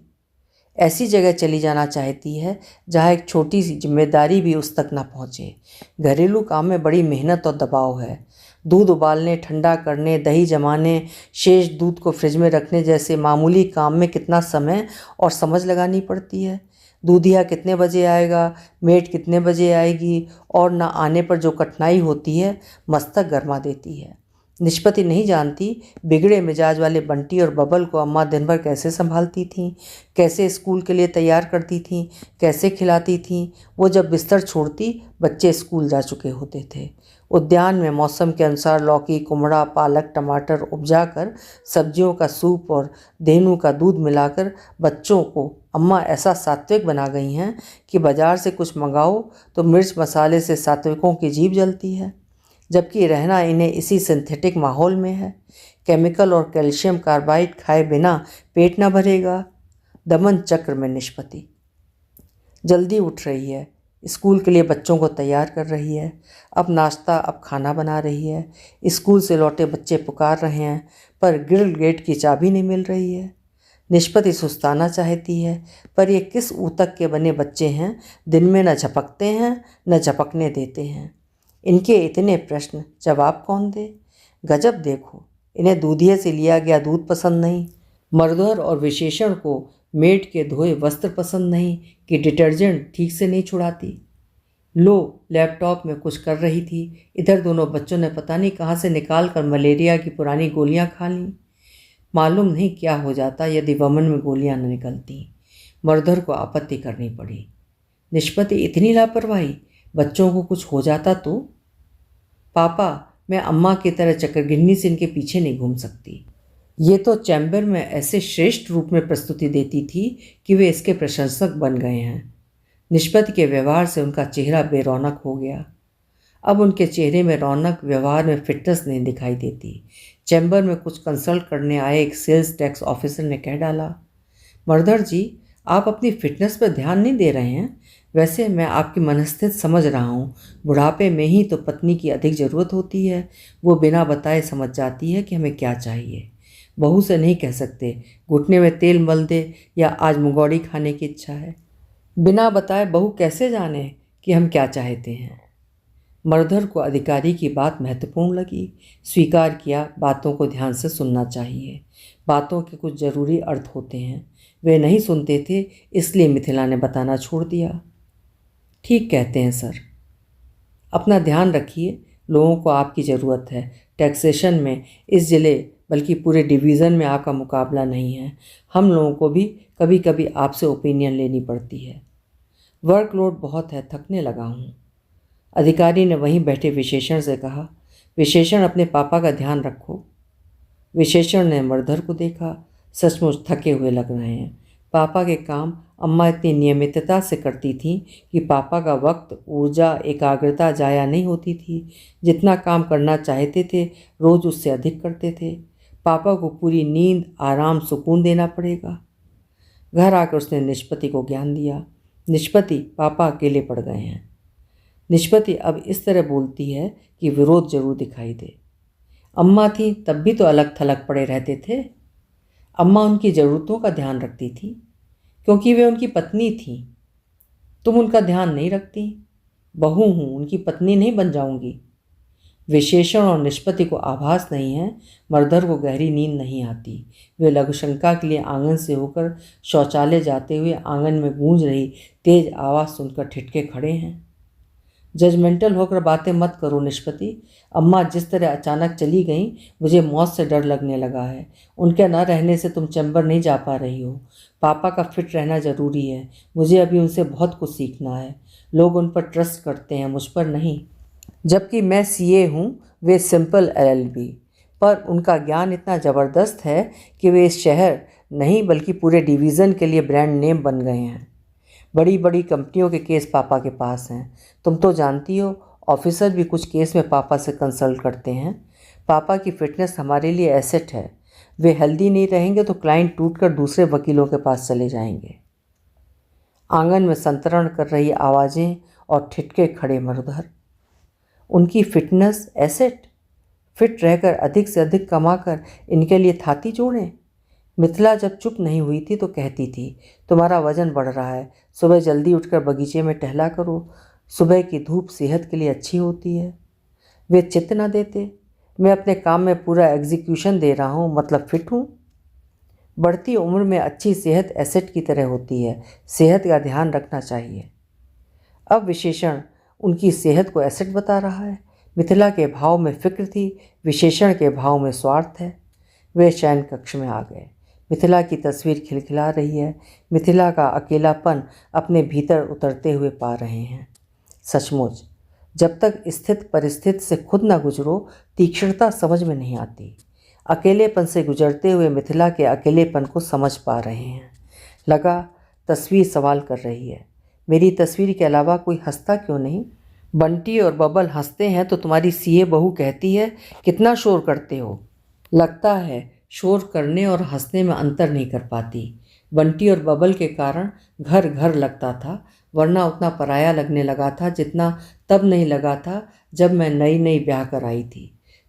ऐसी जगह चली जाना चाहती है जहाँ एक छोटी सी जिम्मेदारी भी उस तक ना पहुँचे। घरेलू काम में बड़ी मेहनत और दबाव है। दूध उबालने, ठंडा करने, दही जमाने, शेष दूध को फ्रिज में रखने जैसे मामूली काम में कितना समय और समझ लगानी पड़ती है। दूधिया कितने बजे आएगा, मेड कितने बजे आएगी, और ना आने पर जो कठिनाई होती है मस्तक गरमा देती है। निष्पत्ति नहीं जानती बिगड़े मिजाज वाले बंटी और बबल को अम्मा दिन भर कैसे संभालती थीं, कैसे स्कूल के लिए तैयार करती थीं, कैसे खिलाती थीं। वो जब बिस्तर छोड़ती बच्चे स्कूल जा चुके होते थे। उद्यान में मौसम के अनुसार लौकी, कुमड़ा, पालक, टमाटर उपजाकर सब्जियों का सूप और देनू का दूध मिलाकर बच्चों को अम्मा ऐसा सात्विक बना गई हैं कि बाजार से कुछ मंगाओ तो मिर्च मसाले से सात्विकों की जीभ जलती है, जबकि रहना इन्हें इसी सिंथेटिक माहौल में है। केमिकल और कैल्शियम कार्बाइड खाए बिना पेट न भरेगा। दमन चक्र में निष्पत्ति जल्दी उठ रही है, स्कूल के लिए बच्चों को तैयार कर रही है, अब नाश्ता अब खाना बना रही है। स्कूल से लौटे बच्चे पुकार रहे हैं पर ग्रिल गेट की चाबी नहीं मिल रही है। निष्पत्ति सुस्ताना चाहती है पर ये किस ऊतक के बने बच्चे हैं, दिन में न झपकते हैं न झपकने देते हैं। इनके इतने प्रश्न जवाब कौन दे। गजब देखो, इन्हें दूधिये से लिया गया दूध पसंद नहीं, मर्दहर और विशेषण को मेड के धोए वस्त्र पसंद नहीं कि डिटर्जेंट ठीक से नहीं छुड़ाती। लो लैपटॉप में कुछ कर रही थी, इधर दोनों बच्चों ने पता नहीं कहाँ से निकाल कर मलेरिया की पुरानी गोलियां खा लीं। मालूम नहीं क्या हो जाता यदि वमन में गोलियां न निकलती। मर्दहर को आपत्ति करनी पड़ी। निष्पत्ति इतनी लापरवाही, बच्चों को कुछ हो जाता तो? पापा, मैं अम्मा की तरह चक्रगिन्नी से इनके पीछे नहीं घूम सकती। ये तो चैम्बर में ऐसे श्रेष्ठ रूप में प्रस्तुति देती थी कि वे इसके प्रशंसक बन गए हैं। निष्पत्ति के व्यवहार से उनका चेहरा बेरौनक हो गया। अब उनके चेहरे में रौनक, व्यवहार में फिटनेस नहीं दिखाई देती। चैम्बर में कुछ कंसल्ट करने आए एक सेल्स टैक्स ऑफिसर ने कह डाला, मर्दहर जी, आप अपनी फिटनेस पर ध्यान नहीं दे रहे हैं। वैसे मैं आपकी मनस्थिति समझ रहा हूँ। बुढ़ापे में ही तो पत्नी की अधिक ज़रूरत होती है। वो बिना बताए समझ जाती है कि हमें क्या चाहिए। बहू से नहीं कह सकते घुटने में तेल मल दे या आज मुंगौड़ी खाने की इच्छा है। बिना बताए बहू कैसे जाने कि हम क्या चाहते हैं। मर्दहर को अधिकारी की बात महत्वपूर्ण लगी। स्वीकार किया, बातों को ध्यान से सुनना चाहिए। बातों के कुछ ज़रूरी अर्थ होते हैं। वे नहीं सुनते थे, इसलिए मिथिला ने बताना छोड़ दिया। ठीक कहते हैं सर, अपना ध्यान रखिए, लोगों को आपकी ज़रूरत है। टैक्सेशन में इस ज़िले बल्कि पूरे डिवीज़न में आपका मुकाबला नहीं है। हम लोगों को भी कभी कभी आपसे ओपिनियन लेनी पड़ती है। वर्कलोड बहुत है, थकने लगा हूँ। अधिकारी ने वहीं बैठे विशेषण से कहा, विशेषण अपने पापा का ध्यान रखो। विशेषण ने मर्दहर को देखा, सचमुच थके हुए लग रहे हैं। पापा के काम अम्मा इतनी नियमितता से करती थीं कि पापा का वक्त, ऊर्जा, एकाग्रता जाया नहीं होती थी। जितना काम करना चाहते थे रोज़ उससे अधिक करते थे। पापा को पूरी नींद, आराम, सुकून देना पड़ेगा। घर आकर उसने निष्पत्ति को ज्ञान दिया। निष्पत्ति, पापा अकेले पड़ गए हैं। निष्पत्ति अब इस तरह बोलती है कि विरोध जरूर दिखाई दे। अम्मा थी तब भी तो अलग थलग पड़े रहते थे। अम्मा उनकी ज़रूरतों का ध्यान रखती थी क्योंकि वे उनकी पत्नी थीं। तुम उनका ध्यान नहीं रखती। बहू हूँ, उनकी पत्नी नहीं बन जाऊंगी। विशेषण और निष्पत्ति को आभास नहीं है मर्दहर को गहरी नींद नहीं आती। वे लघुशंका के लिए आंगन से होकर शौचालय जाते हुए आंगन में गूंज रही तेज आवाज़ सुनकर ठिठके खड़े हैं। जजमेंटल होकर बातें मत करो निष्पत्ति। अम्मा जिस तरह अचानक चली गईं, मुझे मौत से डर लगने लगा है। उनके न रहने से तुम चैम्बर नहीं जा पा रही हो। पापा का फिट रहना ज़रूरी है। मुझे अभी उनसे बहुत कुछ सीखना है। लोग उन पर ट्रस्ट करते हैं, मुझ पर नहीं। जबकि मैं सीए हूँ, वे सिंपल एलएलबी। पर उनका ज्ञान इतना ज़बरदस्त है कि वे इस शहर नहीं बल्कि पूरे डिवीज़न के लिए ब्रांड नेम बन गए हैं। बड़ी बड़ी कंपनियों के केस पापा के पास हैं। तुम तो जानती हो, ऑफिसर भी कुछ केस में पापा से कंसल्ट करते हैं। पापा की फिटनेस हमारे लिए एसेट है। वे हेल्दी नहीं रहेंगे तो क्लाइंट टूटकर दूसरे वकीलों के पास चले जाएंगे। आंगन में संतरण कर रही आवाज़ें और ठिठके खड़े मर्दहर। उनकी फिटनेस एसेट, फिट रहकर अधिक से अधिक कमाकर इनके लिए थाती जोड़ें। मिथिला जब चुप नहीं हुई थी तो कहती थी, तुम्हारा वजन बढ़ रहा है, सुबह जल्दी उठकर बगीचे में टहला करो। सुबह की धूप सेहत के लिए अच्छी होती है। वे चित्त न देते। मैं अपने काम में पूरा एग्जीक्यूशन दे रहा हूँ, मतलब फिट हूँ। बढ़ती उम्र में अच्छी सेहत एसेट की तरह होती है, सेहत का ध्यान रखना चाहिए। अब विशेषण उनकी सेहत को एसेट बता रहा है। मिथिला के भाव में फिक्र थी, विशेषण के भाव में स्वार्थ है। वे शयन कक्ष में आ गए। मिथिला की तस्वीर खिलखिला रही है। मिथिला का अकेलापन अपने भीतर उतरते हुए पा रहे हैं। सचमुच, जब तक स्थित परिस्थिति से खुद न गुजरो, तीक्ष्णता समझ में नहीं आती। अकेलेपन से गुजरते हुए मिथिला के अकेलेपन को समझ पा रहे हैं। लगा तस्वीर सवाल कर रही है, मेरी तस्वीर के अलावा कोई हंसता क्यों नहीं? बंटी और बबल हंसते हैं तो तुम्हारी सीए बहू कहती है, कितना शोर करते हो। लगता है शोर करने और हंसने में अंतर नहीं कर पाती। बंटी और बबल के कारण घर घर लगता था, वरना उतना पराया लगने लगा था जितना तब नहीं लगा था जब मैं नई नई ब्याह कर आई थी।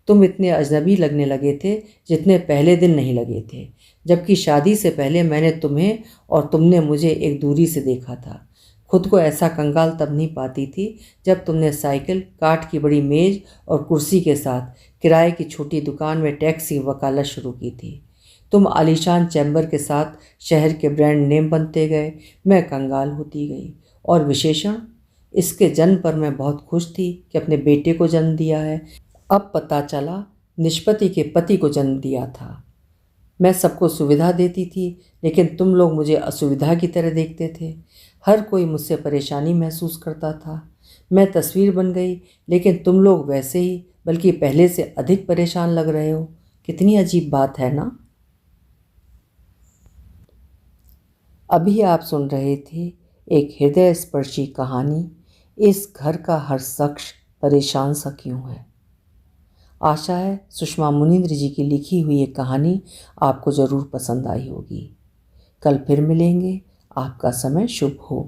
तुम इतने अजनबी लगने लगे थे जितने पहले दिन नहीं लगे थे, जबकि शादी से पहले मैंने तुम्हें और तुमने मुझे एक दूरी से देखा था। खुद को ऐसा कंगाल तब नहीं पाती थी जब तुमने साइकिल, काठ की बड़ी मेज और कुर्सी के साथ किराए की छोटी दुकान में टैक्सी वकालत शुरू की थी। तुम आलीशान चैम्बर के साथ शहर के ब्रांड नेम बनते गए, मैं कंगाल होती गई। और विशेषण, इसके जन्म पर मैं बहुत खुश थी कि अपने बेटे को जन्म दिया है। अब पता चला निष्पत्ति के पति को जन्म दिया था। मैं सबको सुविधा देती थी, लेकिन तुम लोग मुझे असुविधा की तरह देखते थे। हर कोई मुझसे परेशानी महसूस करता था। मैं तस्वीर बन गई, लेकिन तुम लोग वैसे ही, बल्कि पहले से अधिक परेशान लग रहे हो। कितनी अजीब बात है ना? अभी आप सुन रहे थे एक हृदय स्पर्शी कहानी, इस घर का हर शख्स परेशान सा क्यों है। आशा है सुषमा मुनींद्र जी की लिखी हुई ये कहानी आपको ज़रूर पसंद आई होगी। कल फिर मिलेंगे। आपका समय शुभ हो।